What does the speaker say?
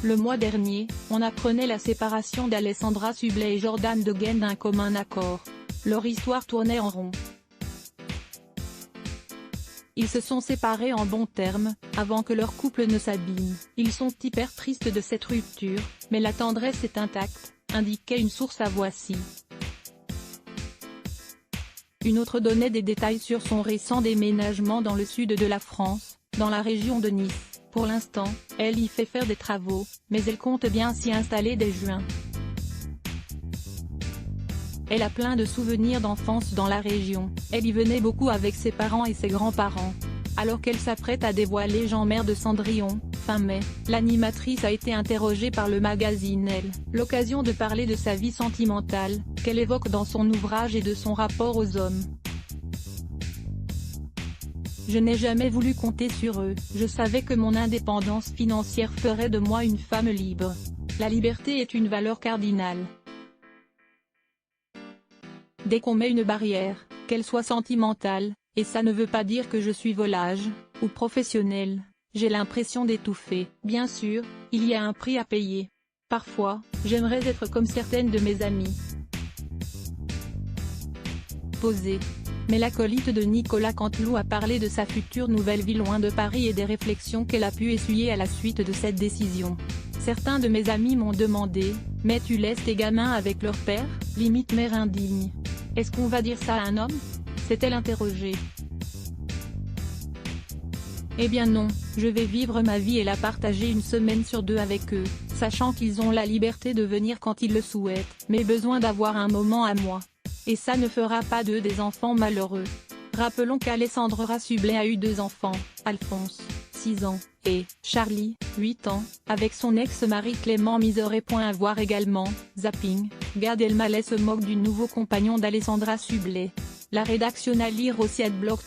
Le mois dernier, on apprenait la séparation d'Alessandra Sublet et Jordan Degenn d'un commun accord. Leur histoire tournait en rond. Ils se sont séparés en bons termes, avant que leur couple ne s'abîme. Ils sont hyper tristes de cette rupture, mais la tendresse est intacte, indiquait une source à Voici. Une autre donnait des détails sur son récent déménagement dans le sud de la France, dans la région de Nice. Pour l'instant, elle y fait faire des travaux, mais elle compte bien s'y installer dès juin. Elle a plein de souvenirs d'enfance dans la région, elle y venait beaucoup avec ses parents et ses grands-parents. Alors qu'elle s'apprête à dévoiler Jean-Mère de Cendrillon, fin mai, l'animatrice a été interrogée par le magazine Elle, l'occasion de parler de sa vie sentimentale, qu'elle évoque dans son ouvrage et de son rapport aux hommes. Je n'ai jamais voulu compter sur eux, je savais que mon indépendance financière ferait de moi une femme libre. La liberté est une valeur cardinale. Dès qu'on met une barrière, qu'elle soit sentimentale, et ça ne veut pas dire que je suis volage, ou professionnelle, j'ai l'impression d'étouffer. Bien sûr, il y a un prix à payer. Parfois, j'aimerais être comme certaines de mes amies. Posée. Mais l'acolyte de Nicolas Canteloup a parlé de sa future nouvelle vie loin de Paris et des réflexions qu'elle a pu essuyer à la suite de cette décision. Certains de mes amis m'ont demandé, « Mais tu laisses tes gamins avec leur père, limite mère indigne. Est-ce qu'on va dire ça à un homme ?» s'est-elle interrogée. Eh bien non, je vais vivre ma vie et la partager une semaine sur deux avec eux, sachant qu'ils ont la liberté de venir quand ils le souhaitent, mais besoin d'avoir un moment à moi. Et ça ne fera pas d'eux des enfants malheureux. Rappelons qu'Alessandra Sublet a eu 2 enfants, Alphonse, 6 ans, et Charlie, 8 ans, avec son ex-mari Clément Miseray. À voir également, Zapping, Gad Elmaleh se moque du nouveau compagnon d'Alessandra Sublet. La rédaction à lire aussi @blog.